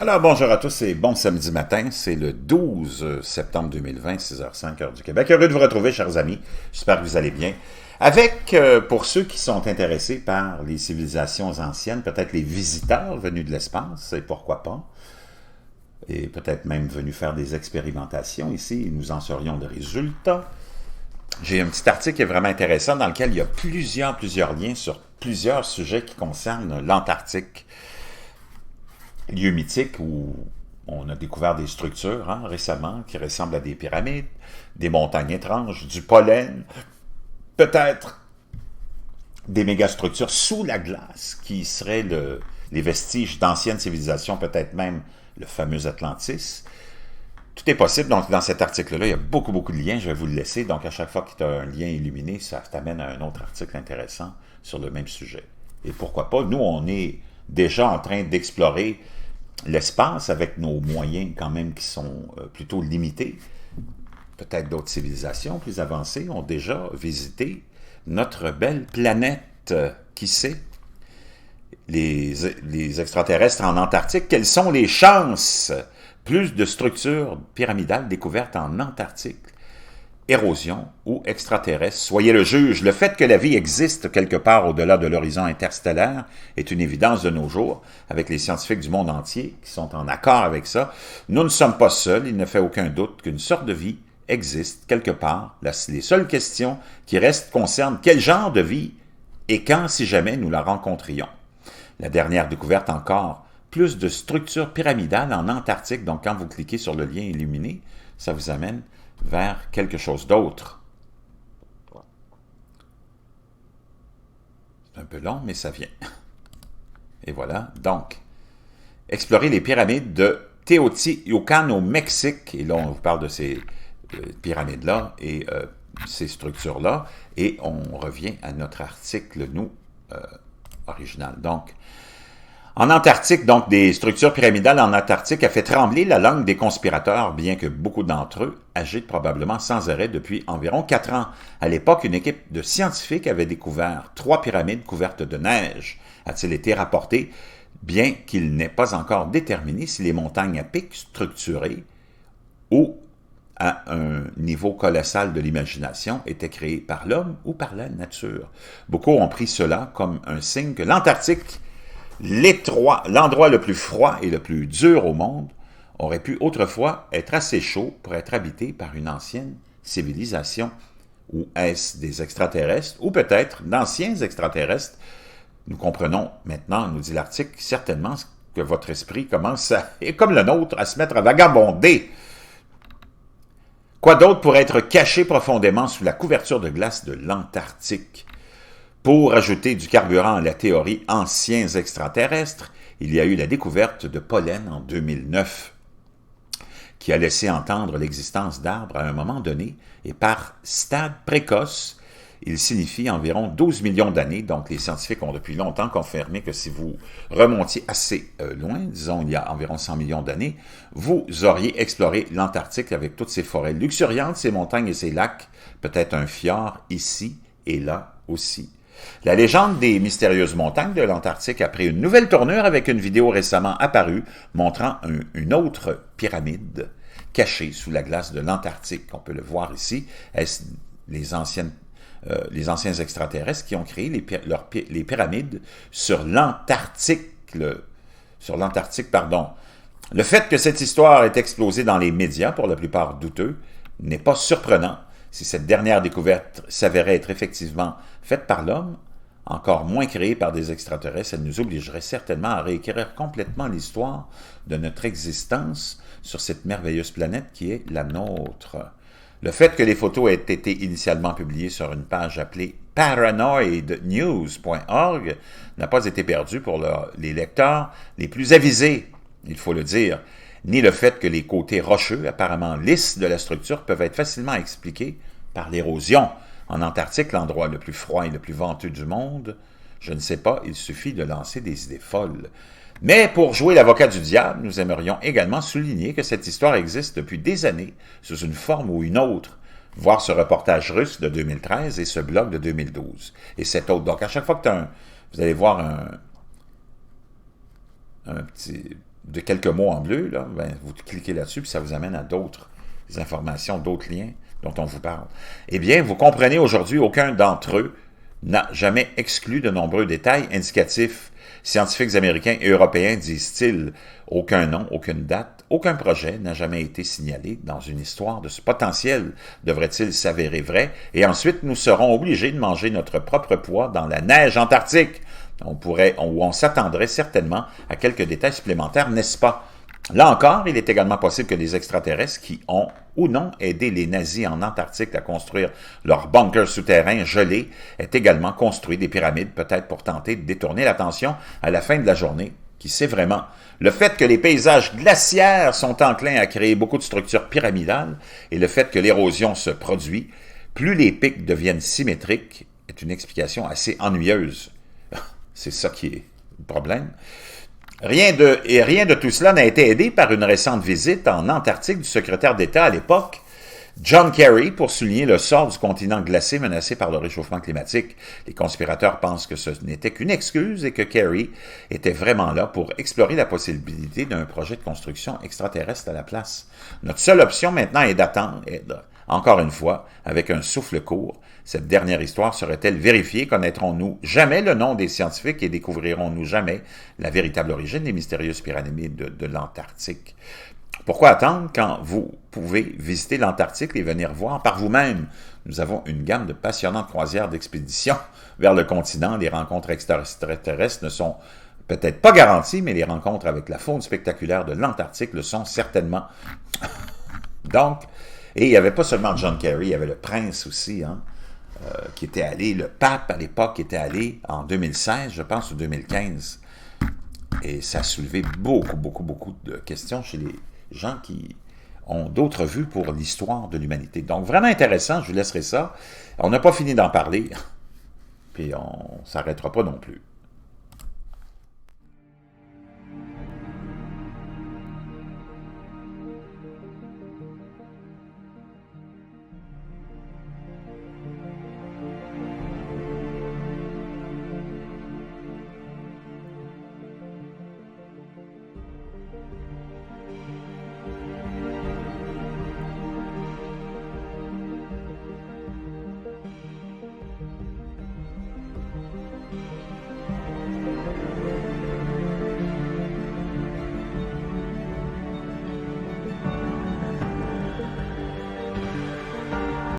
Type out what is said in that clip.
Alors, bonjour à tous et bon samedi matin. C'est le 12 septembre 2020, 6h05, heure du Québec. Heureux de vous retrouver, chers amis. J'espère que vous allez bien. Avec, pour ceux qui sont intéressés par les civilisations anciennes, peut-être les visiteurs venus de l'espace, et pourquoi pas, et peut-être même venus faire des expérimentations ici, et nous en serions de résultats. J'ai un petit article qui est vraiment intéressant dans lequel il y a plusieurs liens sur plusieurs sujets qui concernent l'Antarctique. Lieu mythique où on a découvert des structures récemment qui ressemblent à des pyramides, des montagnes étranges, du pollen, peut-être des mégastructures sous la glace qui seraient les vestiges d'anciennes civilisations, peut-être même le fameux Atlantis. Tout est possible. Donc, dans cet article-là, il y a beaucoup de liens. Je vais vous le laisser. Donc, à chaque fois que tu as un lien illuminé, ça t'amène à un autre article intéressant sur le même sujet. Et pourquoi pas, nous, on est déjà en train d'explorer l'espace avec nos moyens quand même qui sont plutôt limités. Peut-être d'autres civilisations plus avancées ont déjà visité notre belle planète. Qui sait? Les extraterrestres en Antarctique, quelles sont les chances? Plus de structures pyramidales découvertes en Antarctique. Érosion ou extraterrestre. Soyez le juge. Le fait que la vie existe quelque part au-delà de l'horizon interstellaire est une évidence de nos jours, avec les scientifiques du monde entier qui sont en accord avec ça. Nous ne sommes pas seuls, il ne fait aucun doute qu'une sorte de vie existe quelque part. Les seules questions qui restent concernent quel genre de vie et quand, si jamais, nous la rencontrions. La dernière découverte encore, plus de structures pyramidales en Antarctique, donc quand vous cliquez sur le lien illuminé, ça vous amène vers quelque chose d'autre. C'est un peu long, mais ça vient. Et voilà, donc, explorer les pyramides de Teotihuacan au Mexique, et là on vous parle de ces pyramides-là et ces structures-là, et on revient à notre article, nous, original. Donc, en Antarctique, donc, des structures pyramidales en Antarctique a fait trembler la langue des conspirateurs, bien que beaucoup d'entre eux agitent probablement sans arrêt depuis environ 4 ans. À l'époque, une équipe de scientifiques avait découvert 3 pyramides couvertes de neige, a-t-il été rapporté, bien qu'il n'est pas encore déterminé si les montagnes à pic structurées ou à un niveau colossal de l'imagination étaient créées par l'homme ou par la nature. Beaucoup ont pris cela comme un signe que l'Antarctique, l'endroit le plus froid et le plus dur au monde, aurait pu autrefois être assez chaud pour être habité par une ancienne civilisation. Ou est-ce des extraterrestres, ou peut-être d'anciens extraterrestres? Nous comprenons maintenant, nous dit l'article, certainement que votre esprit commence, et comme le nôtre, à se mettre à vagabonder. Quoi d'autre pourrait être caché profondément sous la couverture de glace de l'Antarctique? Pour ajouter du carburant à la théorie anciens extraterrestres, il y a eu la découverte de pollen en 2009, qui a laissé entendre l'existence d'arbres à un moment donné, et par stade précoce, il signifie environ 12 millions d'années. Donc les scientifiques ont depuis longtemps confirmé que si vous remontiez assez loin, disons il y a environ 100 millions d'années, vous auriez exploré l'Antarctique avec toutes ses forêts luxuriantes, ses montagnes et ses lacs, peut-être un fjord ici et là aussi. La légende des mystérieuses montagnes de l'Antarctique a pris une nouvelle tournure avec une vidéo récemment apparue montrant une autre pyramide cachée sous la glace de l'Antarctique. On peut le voir ici. Est-ce les anciens extraterrestres qui ont créé les pyramides sur l'Antarctique? Le fait que cette histoire ait explosé dans les médias, pour la plupart douteux, n'est pas surprenant. Si cette dernière découverte s'avérait être effectivement faite par l'homme, encore moins créée par des extraterrestres, elle nous obligerait certainement à réécrire complètement l'histoire de notre existence sur cette merveilleuse planète qui est la nôtre. Le fait que les photos aient été initialement publiées sur une page appelée paranoidnews.org n'a pas été perdu pour les lecteurs les plus avisés, il faut le dire, ni le fait que les côtés rocheux, apparemment lisses de la structure, peuvent être facilement expliqués par l'érosion. En Antarctique, l'endroit le plus froid et le plus venteux du monde, je ne sais pas, il suffit de lancer des idées folles. Mais pour jouer l'avocat du diable, nous aimerions également souligner que cette histoire existe depuis des années, sous une forme ou une autre. Voir ce reportage russe de 2013 et ce blog de 2012. Et cet autre. Donc, à chaque fois que vous allez voir un petit de quelques mots en bleu, là, ben, vous cliquez là-dessus, puis ça vous amène à d'autres informations, d'autres liens dont on vous parle. Eh bien, vous comprenez aujourd'hui, aucun d'entre eux n'a jamais exclu de nombreux détails indicatifs. Scientifiques américains et européens disent-ils, aucun nom, aucune date, aucun projet n'a jamais été signalé dans une histoire de ce potentiel devrait-il s'avérer vrai, et ensuite nous serons obligés de manger notre propre poids dans la neige antarctique. On s'attendrait certainement à quelques détails supplémentaires, n'est-ce pas? Là encore, il est également possible que les extraterrestres qui ont ou non aidé les nazis en Antarctique à construire leurs bunkers souterrains gelés aient également construit des pyramides, peut-être pour tenter de détourner l'attention à la fin de la journée. Qui sait vraiment? Le fait que les paysages glaciaires sont enclins à créer beaucoup de structures pyramidales et le fait que l'érosion se produit, plus les pics deviennent symétriques, est une explication assez ennuyeuse. C'est ça qui est le problème. Rien de tout cela n'a été aidé par une récente visite en Antarctique du secrétaire d'État à l'époque, John Kerry, pour souligner le sort du continent glacé menacé par le réchauffement climatique. Les conspirateurs pensent que ce n'était qu'une excuse et que Kerry était vraiment là pour explorer la possibilité d'un projet de construction extraterrestre à la place. Notre seule option maintenant est d'attendre, encore une fois, avec un souffle court. Cette dernière histoire serait-elle vérifiée? Connaîtrons-nous jamais le nom des scientifiques et découvrirons-nous jamais la véritable origine des mystérieuses pyramides de l'Antarctique? Pourquoi attendre quand vous pouvez visiter l'Antarctique et venir voir par vous-même? Nous avons une gamme de passionnantes croisières d'expédition vers le continent. Les rencontres extraterrestres ne sont peut-être pas garanties, mais les rencontres avec la faune spectaculaire de l'Antarctique le sont certainement. Donc, et il n'y avait pas seulement John Kerry, il y avait le prince aussi, hein, qui était allé, le pape à l'époque était allé en 2016, je pense, ou 2015. Et ça a soulevé beaucoup de questions chez les gens qui ont d'autres vues pour l'histoire de l'humanité. Donc, vraiment intéressant, je vous laisserai ça. On n'a pas fini d'en parler, puis on ne s'arrêtera pas non plus.